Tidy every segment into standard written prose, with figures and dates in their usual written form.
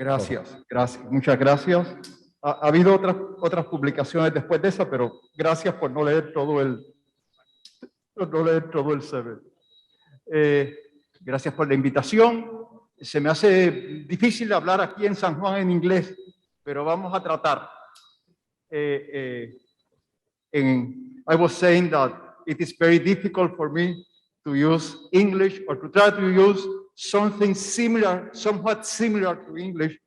Gracias, muchas gracias. Ha habido otras publicaciones después de esa, pero gracias por no leer todo el CV. Gracias por la invitación. Se me hace difícil hablar aquí en San Juan en inglés, pero vamos a tratar. I was saying that it is very difficult for me to use English or to try to use something similar, somewhat similar to English,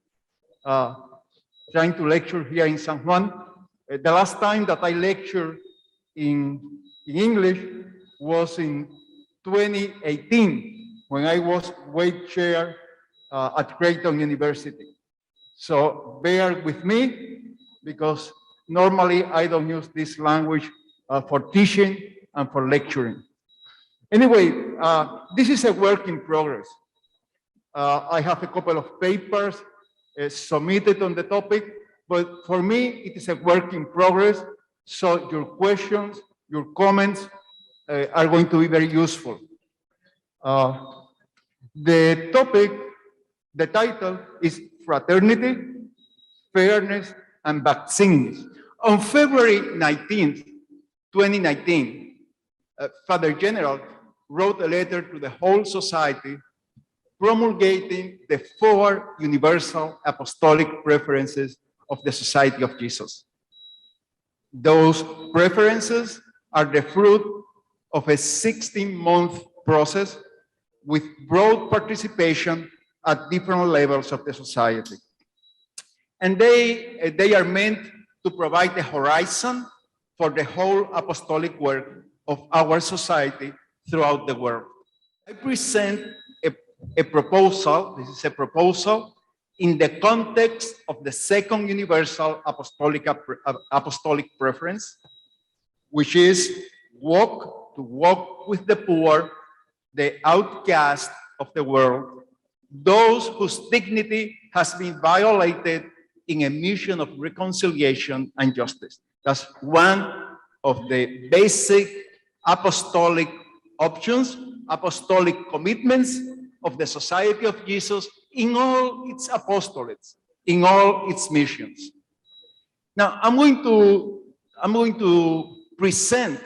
trying to lecture here in San Juan. The last time that I lectured in English was in 2018 when I was Wade Chair at Creighton University. So bear with me because normally I don't use this language for teaching and for lecturing. Anyway, this is a work in progress. I have a couple of papers submitted on the topic, but for me, it is a work in progress. So your questions, your comments are going to be very useful. The topic, the title is Fraternity, Fairness, and Vaccines. On February 19th, 2019, Father General wrote a letter to the whole society promulgating the 4 universal apostolic preferences of the Society of Jesus. Those preferences are the fruit of a 16-month process with broad participation at different levels of the society. And they are meant to provide the horizon for the whole apostolic work of our society throughout the world. I present a proposal, this is a proposal, in the context of the second universal apostolic preference, which is to walk with the poor, the outcast of the world, those whose dignity has been violated in a mission of reconciliation and justice. That's one of the basic apostolic options, apostolic commitments of the Society of Jesus in all its apostolates, in all its missions. Now, I'm going to present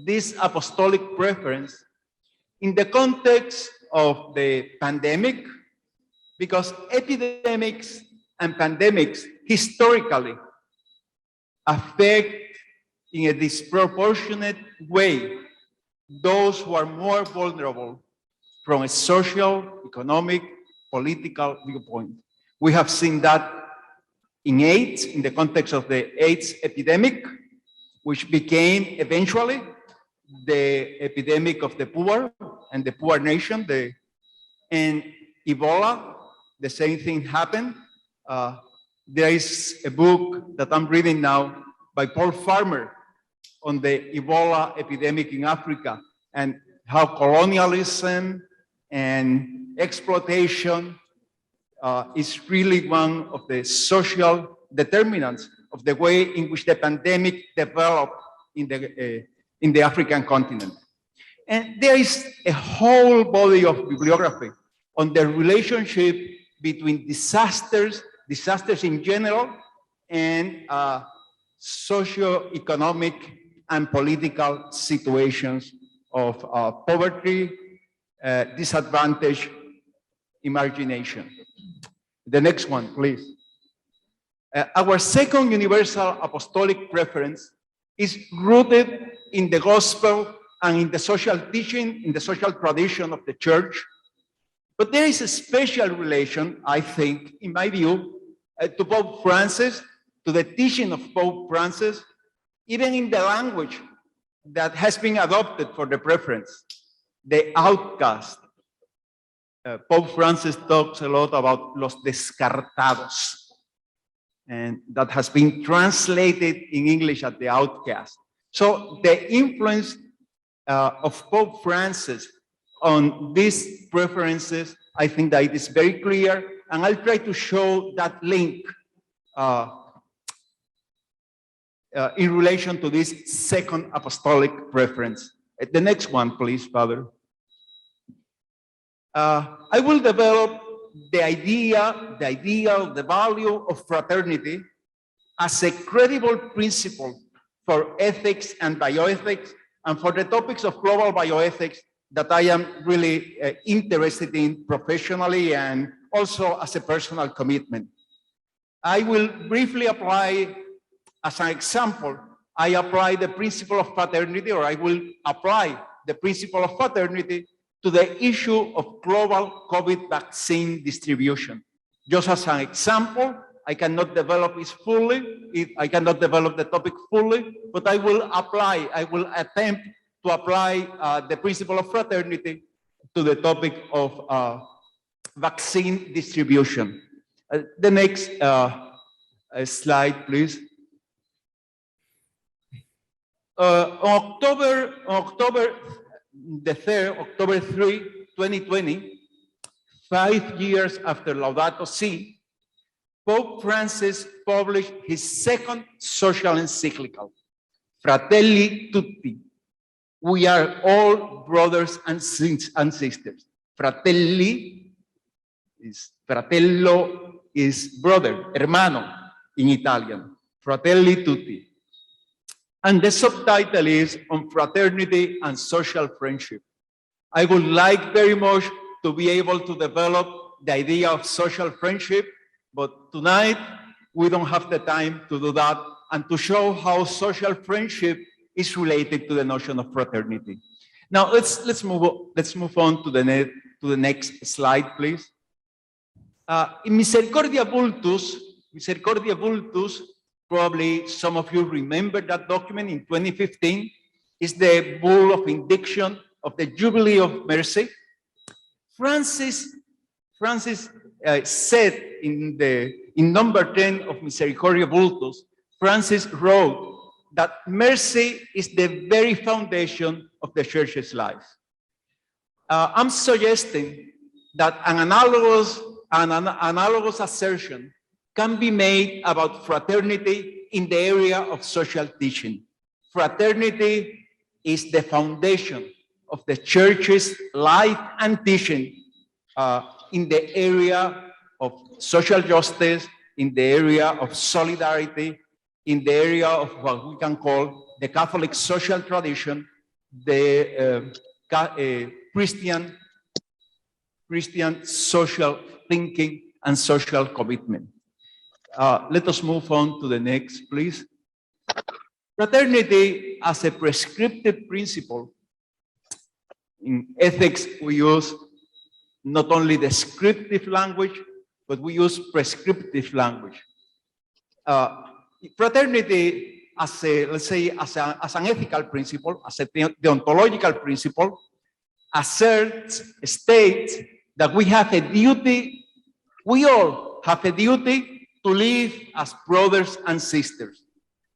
this apostolic preference in the context of the pandemic, because epidemics and pandemics historically affect in a disproportionate way those who are more vulnerable from a social, economic, political viewpoint. We have seen that in AIDS, in the context of the AIDS epidemic, which became eventually the epidemic of the poor and the poor nation. And Ebola, the same thing happened. There is a book that I'm reading now by Paul Farmer on the Ebola epidemic in Africa and how colonialism and exploitation is really one of the social determinants of the way in which the pandemic developed in the African continent. And there is a whole body of bibliography on the relationship between disasters in general, and socio-economic and political situations of poverty, disadvantage, imagination. The next one, please. Our second universal apostolic preference is rooted in the gospel and in the social teaching, in the social tradition of the church. But there is a special relation, I think, in my view, to Pope Francis, to the teaching of Pope Francis, even in the language that has been adopted for the preference, the outcast. Pope Francis talks a lot about los descartados, and that has been translated in English as the outcast. So the influence of Pope Francis on these preferences, I think that it is very clear, and I'll try to show that link in relation to this second apostolic preference. The next one, please, Father. I will develop the idea, the value of fraternity as a credible principle for ethics and bioethics, and for the topics of global bioethics that I am really interested in professionally and also as a personal commitment. I will briefly apply, as an example, I apply the principle of fraternity, or I will apply the principle of fraternity to the issue of global COVID vaccine distribution. Just as an example, I cannot develop it fully, I cannot develop the topic fully, but I will attempt to apply the principle of fraternity to the topic of vaccine distribution. The next slide, please. October 3, 2020, 5 years after Laudato Si, Pope Francis published his second social encyclical, Fratelli Tutti. We are all brothers and sisters. Fratelli is, fratello is brother, hermano in Italian. Fratelli Tutti. And the subtitle is on fraternity and social friendship. I would like very much to be able to develop the idea of social friendship, but tonight we don't have the time to do that and to show how social friendship is related to the notion of fraternity. Now let's move on to the next slide, please. In Misericordia Vultus, probably some of you remember that document in 2015, is the bull of indiction of the Jubilee of Mercy. Francis said in number 10 of Misericordia Vultus, Francis wrote that mercy is the very foundation of the church's life. I'm suggesting that an analogous assertion can be made about fraternity in the area of social teaching. Fraternity is the foundation of the church's life and teaching in the area of social justice, in the area of solidarity, in the area of what we can call the Catholic social tradition, the Christian social thinking and social commitment. Let us move on to the next, please. Fraternity as a prescriptive principle. In ethics, we use not only descriptive language, but we use prescriptive language. Fraternity as a, let's say, as an ethical principle, as a deontological principle, states that we have a duty, we all have a duty to live as brothers and sisters.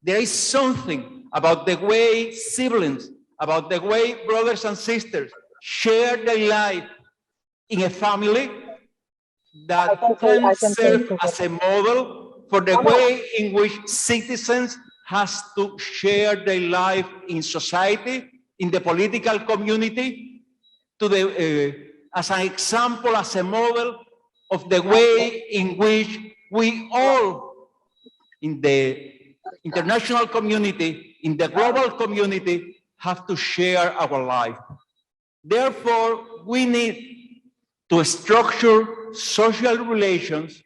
There is something about the way siblings, about the way brothers and sisters share their life in a family that can serve as a model for the way in which citizens has to share their life in society, in the political community, as an example, as a model of the way in which we all, in the international community, in the global community, have to share our life. Therefore, we need to structure social relations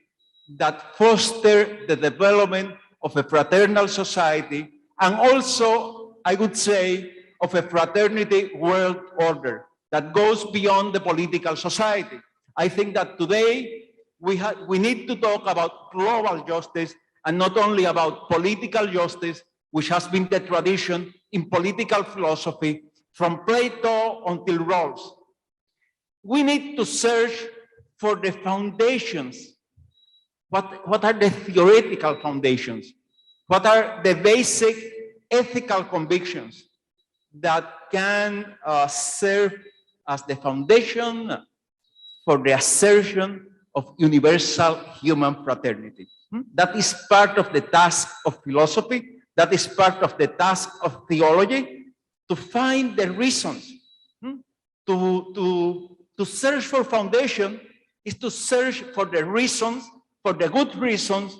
that foster the development of a fraternal society, and also, I would say, of a fraternity world order that goes beyond the political society. I think that today we need to talk about global justice and not only about political justice, which has been the tradition in political philosophy from Plato until Rawls. We need to search for the foundations. What are the theoretical foundations? What are the basic ethical convictions that can serve as the foundation for the assertion of universal human fraternity? That is part of the task of philosophy. That is part of the task of theology, to find the reasons. To search for foundation is to search for the reasons, for the good reasons,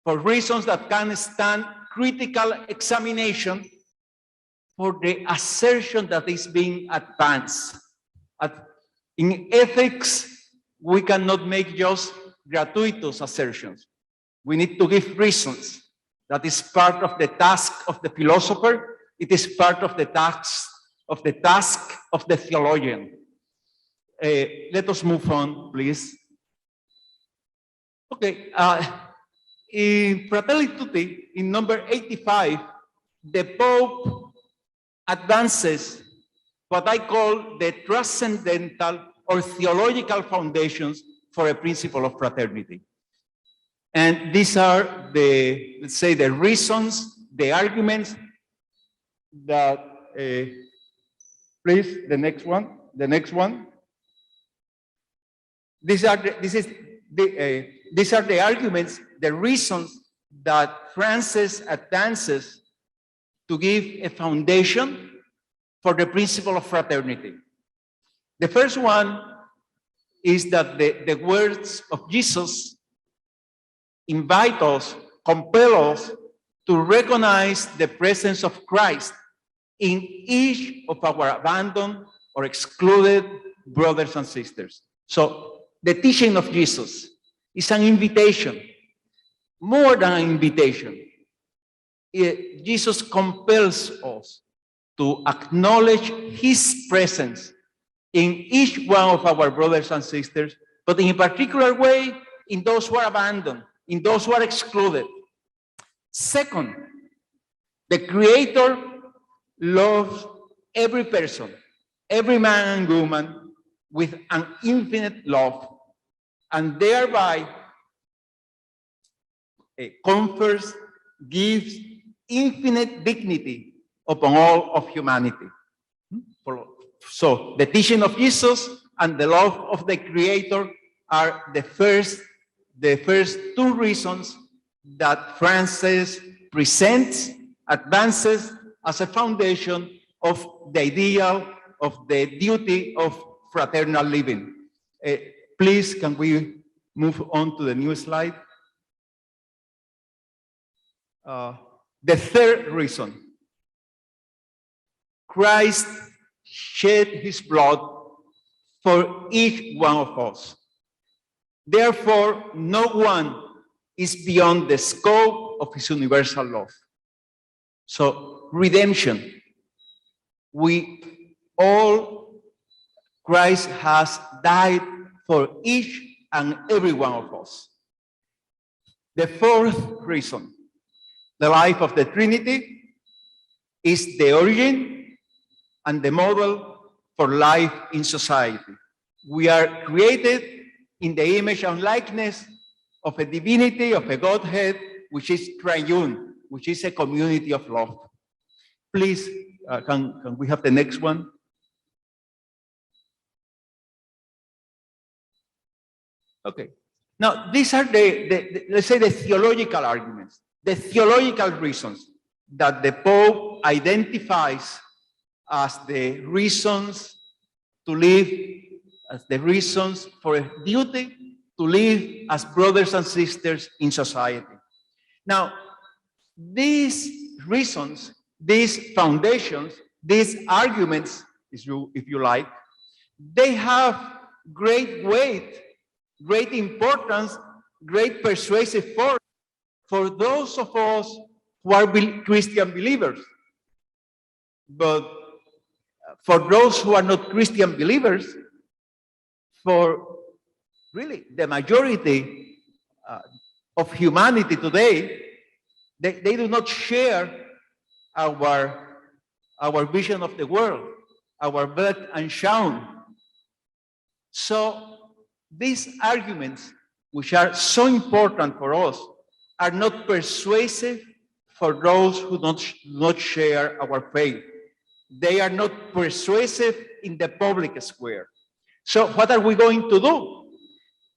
for reasons that can stand critical examination, for the assertion that is being advanced. In ethics, we cannot make just gratuitous assertions. We need to give reasons. That is part of the task of the philosopher. It is part of the task of the theologian. Let us move on, please. Okay, in Fratelli Tutti, in number 85, the Pope advances what I call the transcendental or theological foundations for a principle of fraternity. And these are the, let's say, the reasons, the arguments that, please, the next one. These are the arguments, the reasons that Francis advances to give a foundation for the principle of fraternity. The first one is that the words of Jesus invite us, compel us to recognize the presence of Christ in each of our abandoned or excluded brothers and sisters. So the teaching of Jesus is an invitation, more than an invitation. Jesus compels us to acknowledge his presence in each one of our brothers and sisters, but in a particular way, in those who are abandoned, in those who are excluded. Second, the Creator loves every person, every man and woman with an infinite love, and thereby confers, gives infinite dignity upon all of humanity. So the teaching of Jesus and the love of the Creator are the first two reasons that Francis presents, advances as a foundation of the ideal of the duty of fraternal living. Please, can we move on to the new slide? The third reason, Christ shed his blood for each one of us. Therefore, no one is beyond the scope of his universal love. So, redemption. We all, Christ has died for each and every one of us. The fourth reason, the life of the Trinity is the origin and the model for life in society. We are created in the image and likeness of a divinity, of a Godhead, which is triune, which is a community of love. Please, can we have the next one? Okay. Now, these are let's say, the theological arguments, the theological reasons that the Pope identifies as the reasons to live, as the reasons for a duty to live as brothers and sisters in society. Now, these reasons, these foundations, these arguments, if you like, they have great weight, great importance, great persuasive force for those of us who are Christian believers. But for those who are not Christian believers, for really the majority of humanity today, they do not share our vision of the world, our birth and shown. So these arguments, which are so important for us, are not persuasive for those who do not share our faith. They are not persuasive in the public square. So what are we going to do?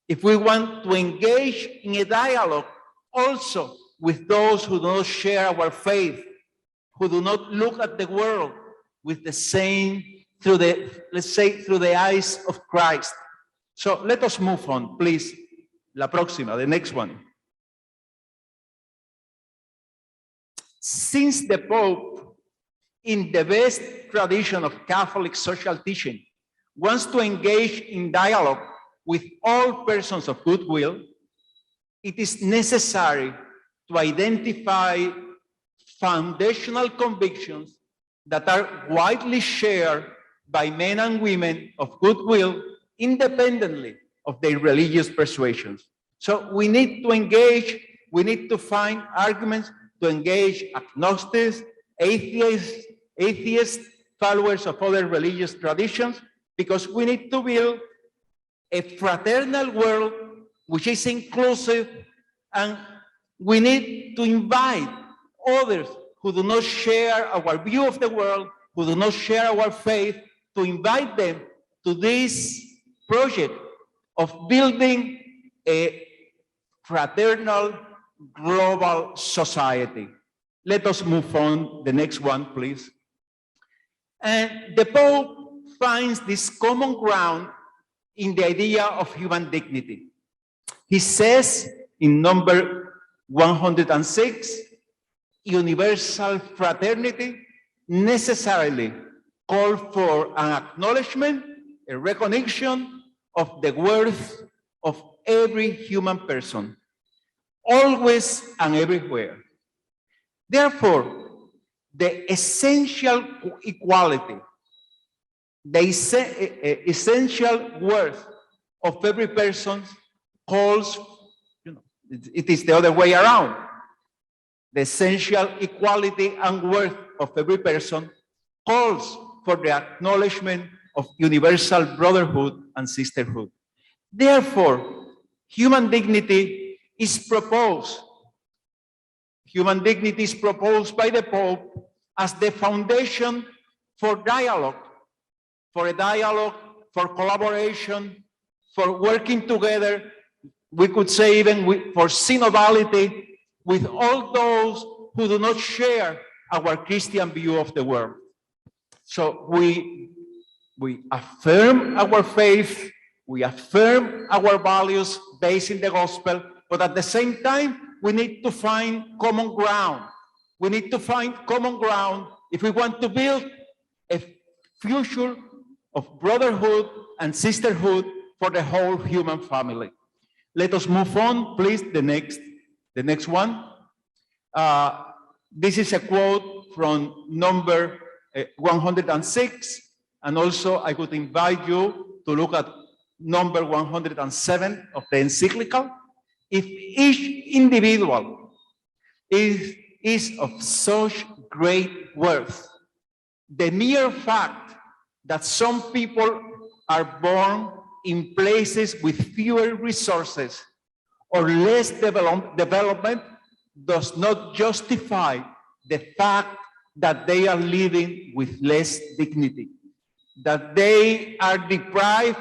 If we want to engage in a dialogue also with those who do not share our faith, who do not look at the world with the same, let's say, through the eyes of Christ. So let us move on, please. La próxima, the next one. Since the Pope, in the best tradition of Catholic social teaching, wants to engage in dialogue with all persons of goodwill, it is necessary to identify foundational convictions that are widely shared by men and women of goodwill, independently of their religious persuasions. So we need to engage, we need to find arguments to engage agnostics, atheists, followers of other religious traditions, because we need to build a fraternal world which is inclusive, and we need to invite others who do not share our view of the world, who do not share our faith, to invite them to this project of building a fraternal global society. Let us move on, the next one, please. And the Pope finds this common ground in the idea of human dignity. He says in number 106, universal fraternity necessarily calls for an acknowledgement, a recognition of the worth of every human person, always and everywhere. Therefore, the essential equality, the essential worth of every person calls, it is the other way around. The essential equality and worth of every person calls for the acknowledgement of universal brotherhood and sisterhood. Therefore, human dignity is proposed. Human dignity is proposed by the Pope as the foundation for dialogue, for a dialogue, for collaboration, for working together. We could say even for synodality with all those who do not share our Christian view of the world. So we affirm our faith, we affirm our values based in the gospel, but at the same time, we need to find common ground. We need to find common ground if we want to build a future of brotherhood and sisterhood for the whole human family. Let us move on, please, the next one. This is a quote from number 106, and also I would invite you to look at number 107 of the encyclical. If each individual is of such great worth, the mere fact that some people are born in places with fewer resources or less development does not justify the fact that they are living with less dignity, that they are deprived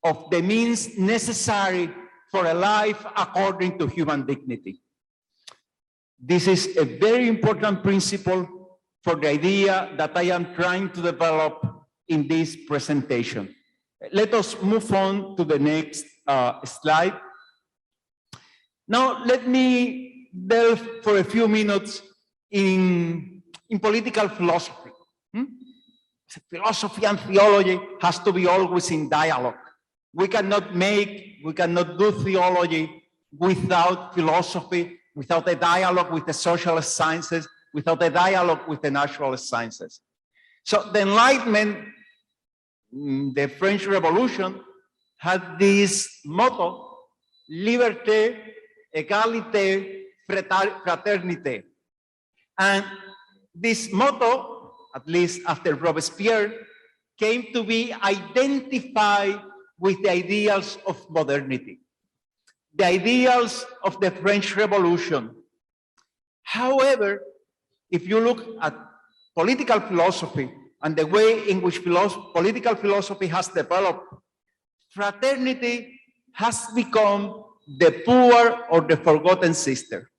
of the means necessary for a life according to human dignity. This is a very important principle for the idea that I am trying to develop in this presentation. Let us move on to the next slide. Now, let me delve for a few minutes in political philosophy. Philosophy and theology has to be always in dialogue. We cannot do theology without philosophy, without a dialogue with the social sciences, without a dialogue with the natural sciences. So the Enlightenment, the French Revolution, had this motto, liberté, égalité, fraternité. And this motto, at least after Robespierre, came to be identified with the ideals of modernity, the ideals of the French Revolution. However, if you look at political philosophy and the way in which political philosophy has developed, fraternity has become the poor or the forgotten sister.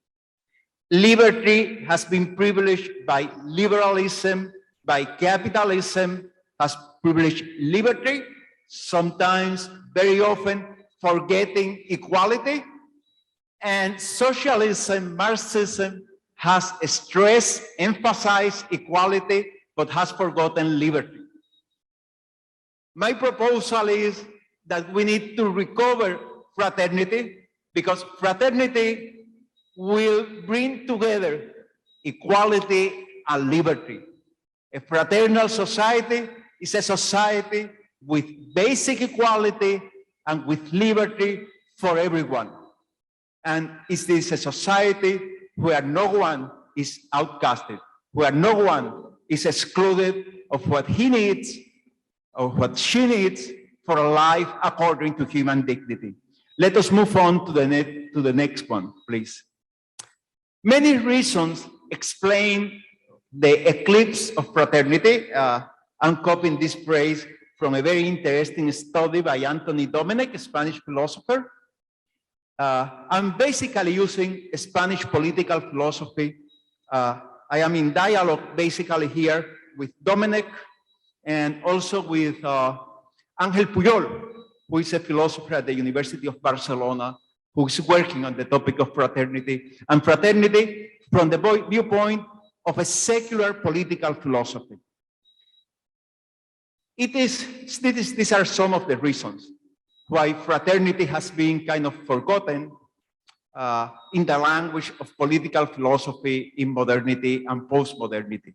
Liberty has been privileged by liberalism, by capitalism, has privileged liberty, sometimes, very often, forgetting equality. And socialism, Marxism, has stressed, emphasized equality, but has forgotten liberty. My proposal is that we need to recover fraternity, because fraternity will bring together equality and liberty. A fraternal society is a society with basic equality and with liberty for everyone. And it is a society where no one is outcasted, where no one is excluded of what he needs or what she needs for a life according to human dignity. Let us move on to the next one, please. Many reasons explain the eclipse of fraternity. I'm copying this phrase from a very interesting study by Anthony Dominic, a Spanish philosopher. I'm basically using Spanish political philosophy. I am in dialogue basically here with Dominic and also with Ángel Puyol, who is a philosopher at the University of Barcelona, who is working on the topic of fraternity, and fraternity from the viewpoint of a secular political philosophy. These are some of the reasons why fraternity has been kind of forgotten in the language of political philosophy in modernity and post-modernity.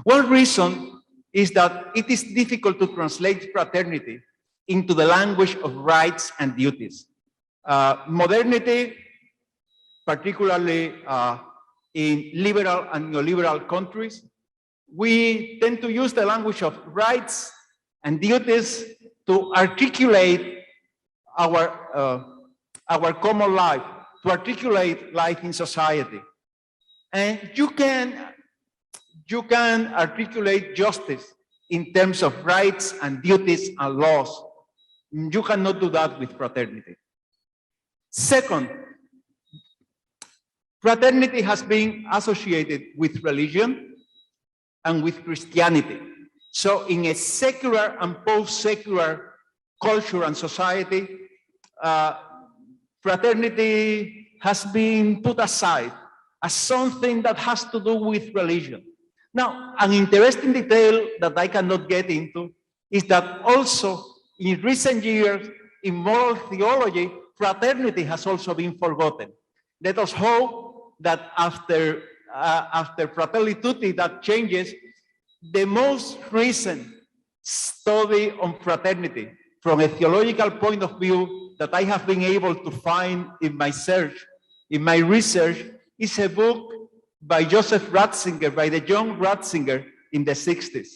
One reason is that it is difficult to translate fraternity into the language of rights and duties. Modernity, particularly in liberal and neoliberal countries, we tend to use the language of rights and duties to articulate our common life, to articulate life in society. And you can articulate justice in terms of rights and duties and laws. You cannot do that with fraternity. Second, fraternity has been associated with religion and with Christianity. So in a secular and post-secular culture and society, fraternity has been put aside as something that has to do with religion. Now, an interesting detail that I cannot get into is that also in recent years, in moral theology, fraternity has also been forgotten. Let us hope that after Fratelli Tutti, that changes. The most recent study on fraternity from a theological point of view that I have been able to find in my research, is a book by Joseph Ratzinger, by the young Ratzinger in the 60s.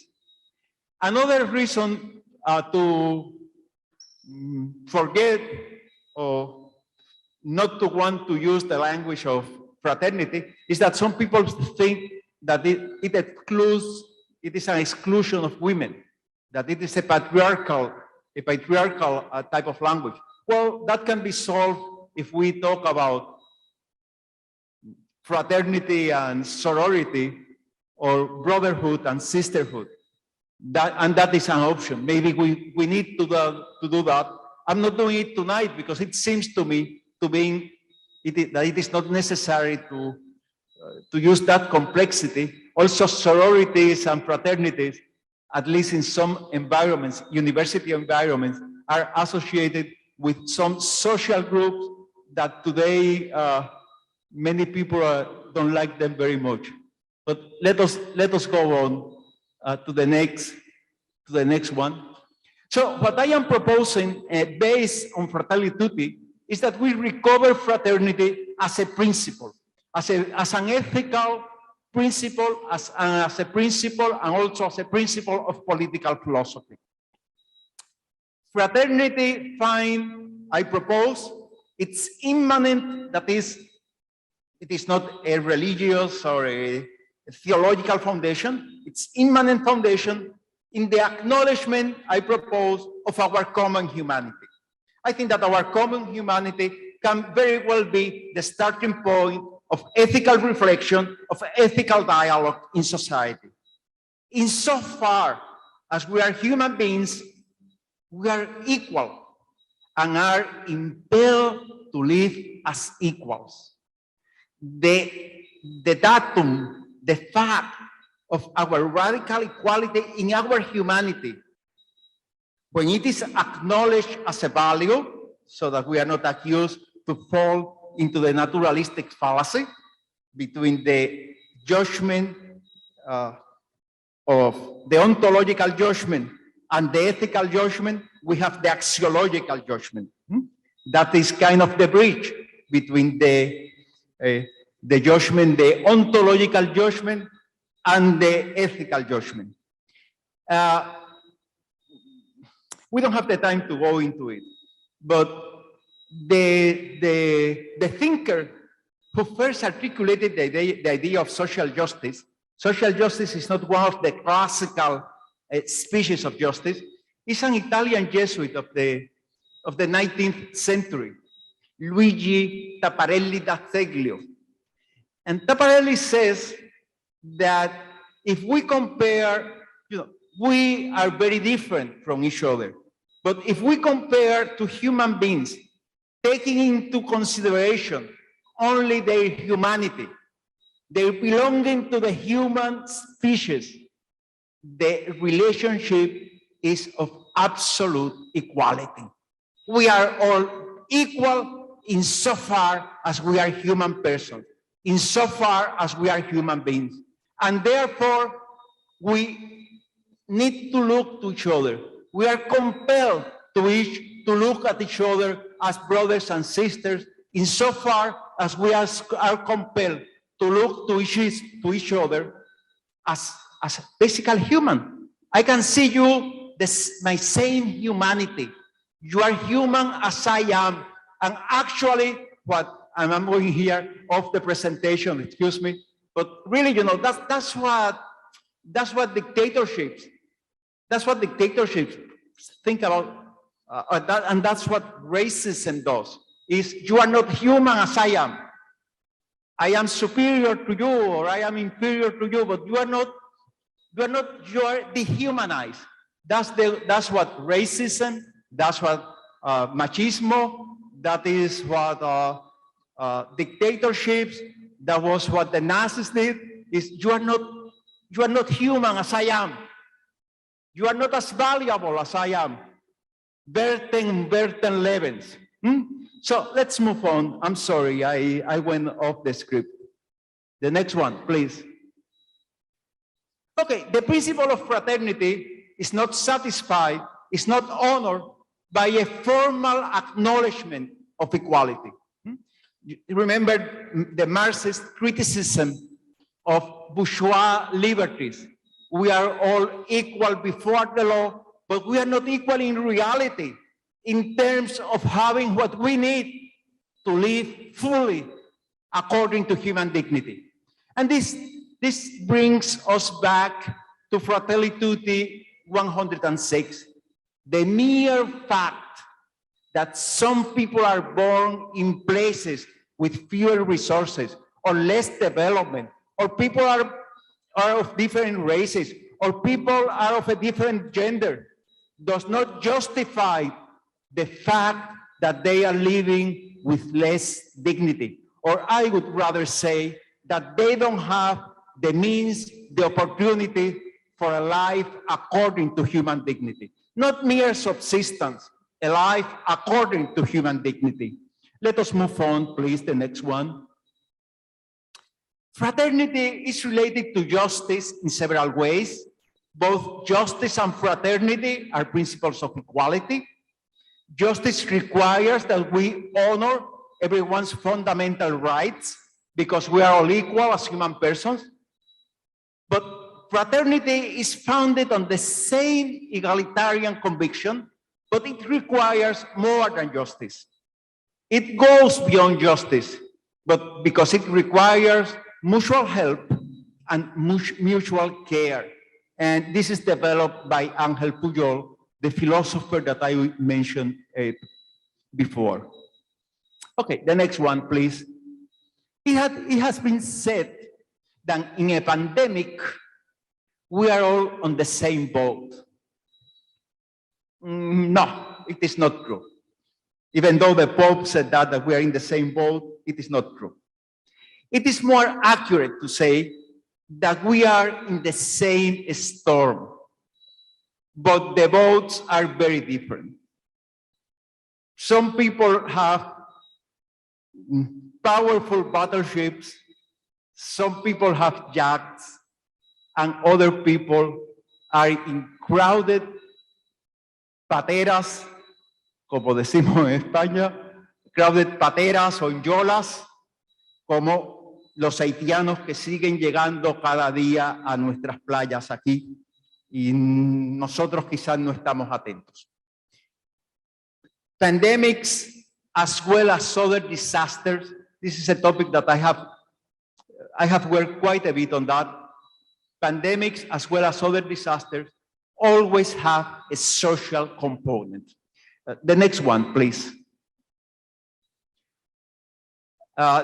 Another reason to forget or not to want to use the language of fraternity is that some people think that it is an exclusion of women, that it is a patriarchal type of language. Well, that can be solved if we talk about fraternity and sorority, or brotherhood and sisterhood. That is an option. Maybe we need to do that. I'm not doing it tonight because it seems to me that it is not necessary to use that complexity. Also, sororities and fraternities, at least in some environments, university environments, are associated with some social groups that today many people don't like them very much. But let us go on to the next one. So what I am proposing, based on Fratelli Tutti, is that we recover fraternity as a principle, as an ethical principle, as a principle, and also as a principle of political philosophy. Fraternity, I propose, it's immanent, that is, it is not a religious or a theological foundation, it's immanent foundation in the acknowledgement, I propose, of our common humanity. I think that our common humanity can very well be the starting point of ethical reflection, of ethical dialogue in society. Insofar as we are human beings, We are equal and are impelled to live as equals. The datum, the fact of our radical equality in our humanity, when it is acknowledged as a value, so that we are not accused to fall into the naturalistic fallacy between the judgment of the ontological judgment and the ethical judgment, we have the axiological judgment. That is kind of the bridge between the judgment, the ontological judgment, and the ethical judgment. We don't have the time to go into it, but the thinker who first articulated the idea of social justice is not one of the classical species of justice. It's an Italian Jesuit of the 19th century, Luigi Taparelli da Zeglio. And Taparelli says that if we compare, we are very different from each other. But if we compare to human beings, taking into consideration only their humanity, their belonging to the human species, the relationship is of absolute equality. We are all equal insofar as we are human persons, insofar as we are human beings. And therefore, we need to look to each other. We are compelled to look at each other as brothers and sisters, insofar as we are compelled to look to each other as basically human. I can see you, my same humanity. You are human as I am. And actually, I'm going here off the presentation, excuse me, but really, that's what dictatorships think about, and that's what racism does, is you are not human as I am. I am superior to you, or I am inferior to you, but you are dehumanized. That's what racism, that's what machismo, that is what dictatorships, that was what the Nazis did, is you are not human as I am. You are not as valuable as I am. Berten Levens. So let's move on. I'm sorry, I went off the script. The next one, please. Okay, the principle of fraternity is not satisfied, is not honored by a formal acknowledgement of equality. You remember the Marxist criticism of bourgeois liberties. We are all equal before the law, but we are not equal in reality in terms of having what we need to live fully according to human dignity. And this brings us back to Fratelli Tutti 106. The mere fact that some people are born in places with fewer resources or less development, or people are of different races, or people are of a different gender, does not justify the fact that they are living with less dignity. Or I would rather say that they don't have the means, the opportunity for a life according to human dignity. Not mere subsistence, a life according to human dignity. Let us move on, please, the next one. Fraternity is related to justice in several ways. Both justice and fraternity are principles of equality. Justice requires that we honor everyone's fundamental rights because we are all equal as human persons. But fraternity is founded on the same egalitarian conviction, but it requires more than justice. It goes beyond justice, but because it requires mutual help and mutual care. And this is developed by Angel Puyol, the philosopher that I mentioned before. Okay, the next one, please. It has been said that in a pandemic, we are all on the same boat. No, it is not true. Even though the Pope said that we are in the same boat, it is not true. It is more accurate to say that we are in the same storm, but the boats are very different. Some people have powerful battleships, some people have yachts, and other people are in crowded pateras, como decimos en España, crowded pateras o yolas, como los haitianos que siguen llegando cada día a nuestras playas aquí y nosotros quizás no estamos atentos. Pandemics as well as other disasters. This is a topic that I have worked quite a bit on that. Pandemics as well as other disasters always have a social component. The next one, please.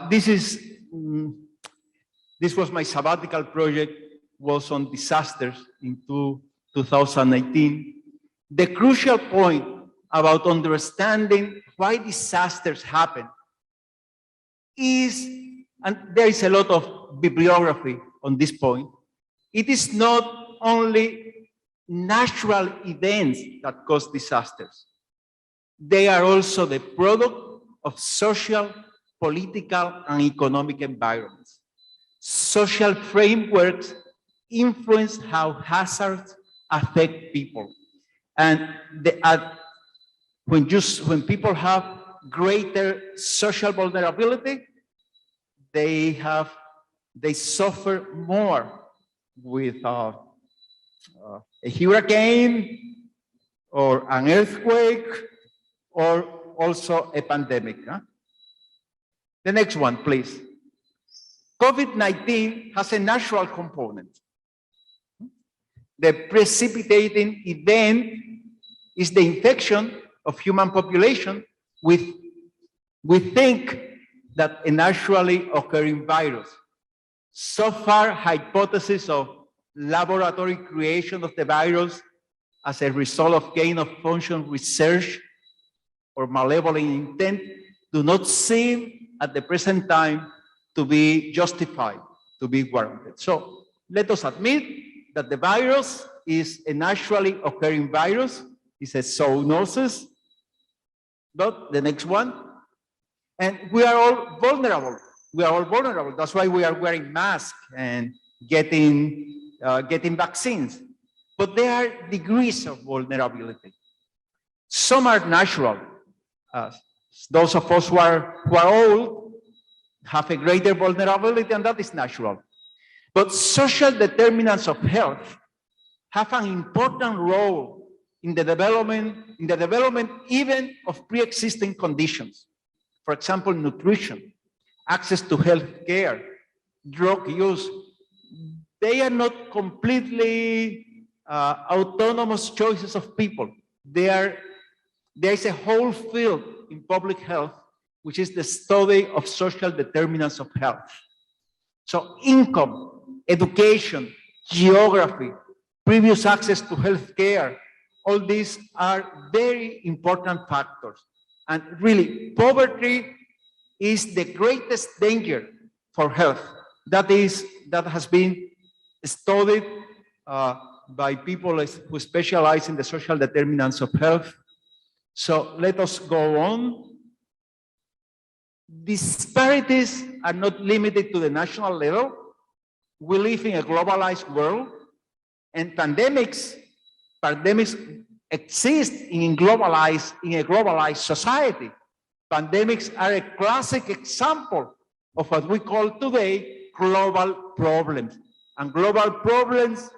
This was my sabbatical project, was on disasters in 2018. The crucial point about understanding why disasters happen is, and there is a lot of bibliography on this point, it is not only natural events that cause disasters. They are also the product of social, political, and economic environments. Social frameworks influence how hazards affect people. And when people have greater social vulnerability, they suffer more with a hurricane or an earthquake or also a pandemic. Huh? The next one, please. COVID-19 has a natural component. The precipitating event is the infection of human population with, we think, that a naturally occurring virus. So far, hypotheses of laboratory creation of the virus as a result of gain-of-function research or malevolent intent do not seem at the present time to be justified, to be warranted. So let us admit that the virus is a naturally occurring virus, it's a zoonosis. But the next one, and we are all vulnerable. We are all vulnerable. That's why we are wearing masks and getting vaccines. But there are degrees of vulnerability. Some are natural. Those of us who are old have a greater vulnerability, and that is natural. But social determinants of health have an important role in the development even of pre-existing conditions. For example, nutrition, access to health care, drug use. They are not completely autonomous choices of people. There is a whole field in public health, which is the study of social determinants of health. So income, education, geography, previous access to health care, all these are very important factors. And really, poverty is the greatest danger for health. That has been studied by people who specialize in the social determinants of health. So let us go on. Disparities are not limited to the national level. We live in a globalized world, and pandemics exist in a globalized society. Pandemics are a classic example of what we call today global problems. And global problems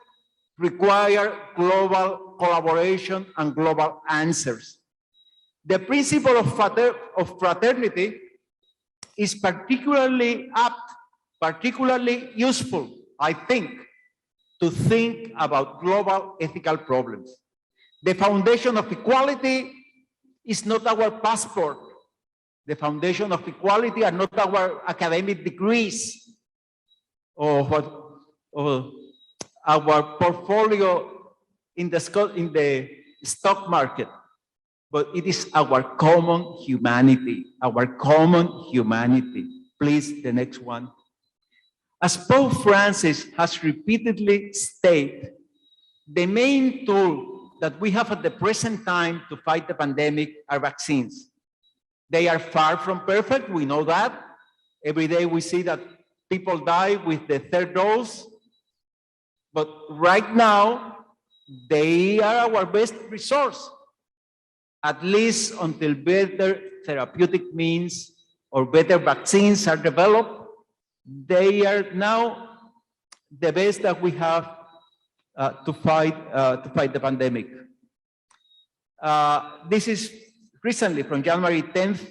require global collaboration and global answers. The principle of fraternity is particularly apt, particularly useful, I think, to think about global ethical problems. The foundation of equality is not our passport. The foundation of equality are not our academic degrees or our portfolio in the stock market, but it is our common humanity, our common humanity. Please, the next one. As Pope Francis has repeatedly stated, the main tool that we have at the present time to fight the pandemic are vaccines. They are far from perfect, we know that. Every day we see that people die with the third dose, but right now, they are our best resource, at least until better therapeutic means or better vaccines are developed. They are now the best that we have to fight the pandemic. This is recently from January 10th,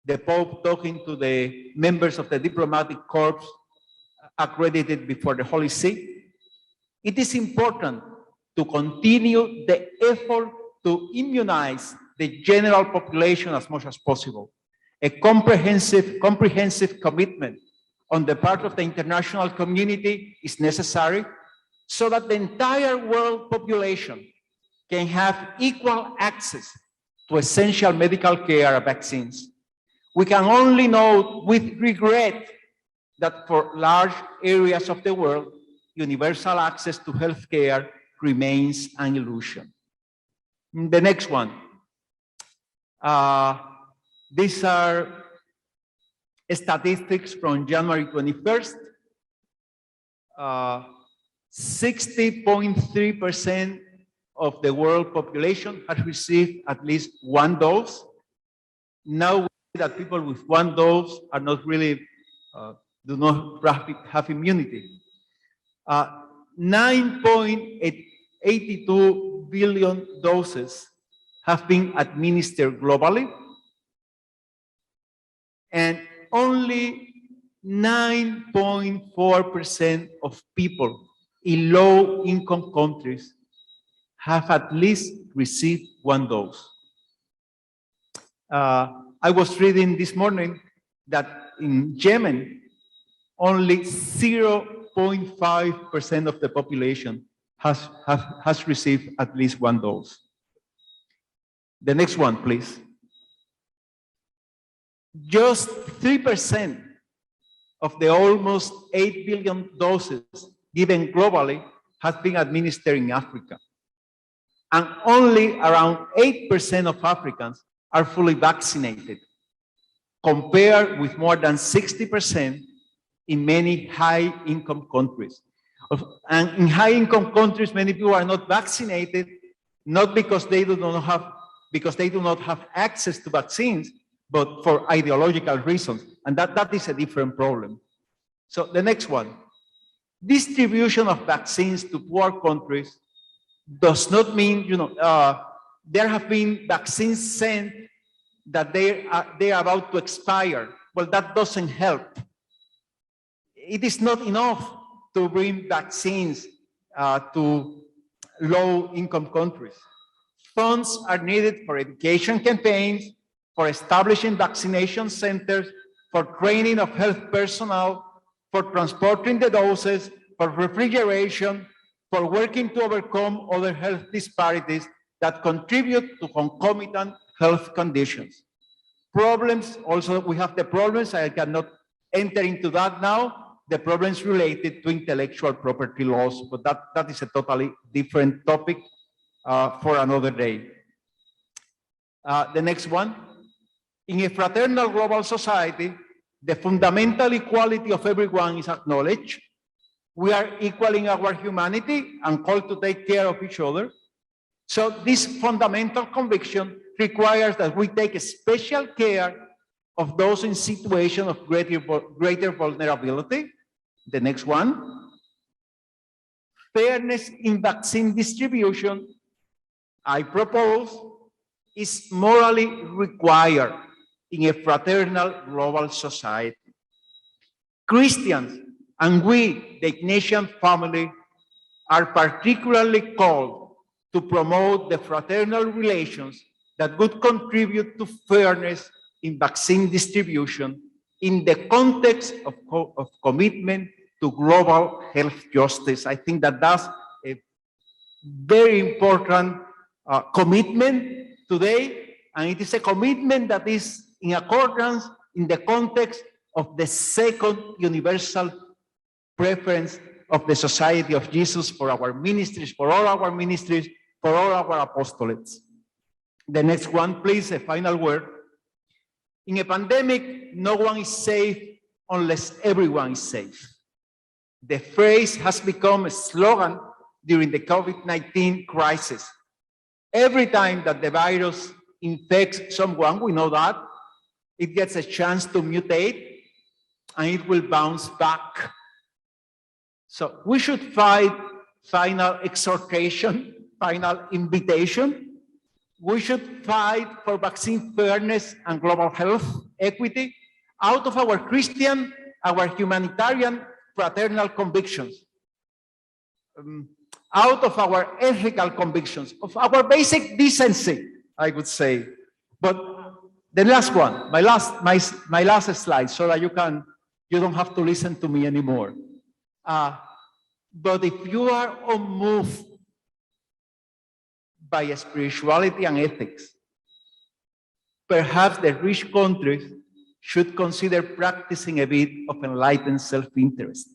the Pope talking to the members of the diplomatic corps accredited before the Holy See. It is important to continue the effort to immunize the general population as much as possible. A comprehensive commitment on the part of the international community is necessary so that the entire world population can have equal access to essential medical care and vaccines. We can only note with regret that for large areas of the world, universal access to health care remains an illusion. The next one. These are statistics from January 21st. 60.3% of the world population has received at least one dose. Now we see that people with one dose are not really, do not have immunity. 9.82 billion doses have been administered globally, and only 9.4% of people in low-income countries have at least received one dose. I was reading this morning that in Yemen, only 0.5% of the population has received at least one dose. The next one, please. Just 3% of the almost 8 billion doses given globally has been administered in Africa. And only around 8% of Africans are fully vaccinated, compared with more than 60% in many high-income countries. And in high-income countries, many people are not vaccinated, not because they do not have access to vaccines, but for ideological reasons. And that is a different problem. So the next one. Distribution of vaccines to poor countries does not mean, there have been vaccines sent that they are about to expire. Well, that doesn't help. It is not enough to bring vaccines to low-income countries. Funds are needed for education campaigns, for establishing vaccination centers, for training of health personnel, for transporting the doses, for refrigeration, for working to overcome other health disparities that contribute to concomitant health conditions. Problems, also we have the problems, I cannot enter into that now, the problems related to intellectual property laws, but that is a totally different topic for another day. The next one. In a fraternal global society, the fundamental equality of everyone is acknowledged. We are equal in our humanity and called to take care of each other. So this fundamental conviction requires that we take special care of those in situations of greater vulnerability. The next one. Fairness in vaccine distribution, I propose, is morally required in a fraternal global society. Christians and we, the Ignatian family, are particularly called to promote the fraternal relations that would contribute to fairness in vaccine distribution in the context of commitment to global health justice. I think that that's a very important commitment today, and it is a commitment that is in accordance in the context of the second universal preference of the Society of Jesus for our ministries, for all our ministries, for all our apostolates. The next one, please, a final word. In a pandemic, no one is safe unless everyone is safe. The phrase has become a slogan during the COVID-19 crisis. Every time that the virus infects someone, we know that, it gets a chance to mutate and it will bounce back. So we should find final exhortation, final invitation. We should fight for vaccine fairness and global health equity out of our Christian, our humanitarian, fraternal convictions, out of our ethical convictions, of our basic decency, I would say. But the last one, my last slide, so that you don't have to listen to me anymore. But if you are unmoved by spirituality and ethics, perhaps the rich countries should consider practicing a bit of enlightened self-interest.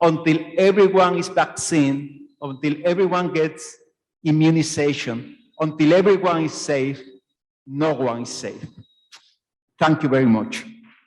Until everyone is vaccinated, until everyone gets immunization, until everyone is safe, no one is safe. Thank you very much.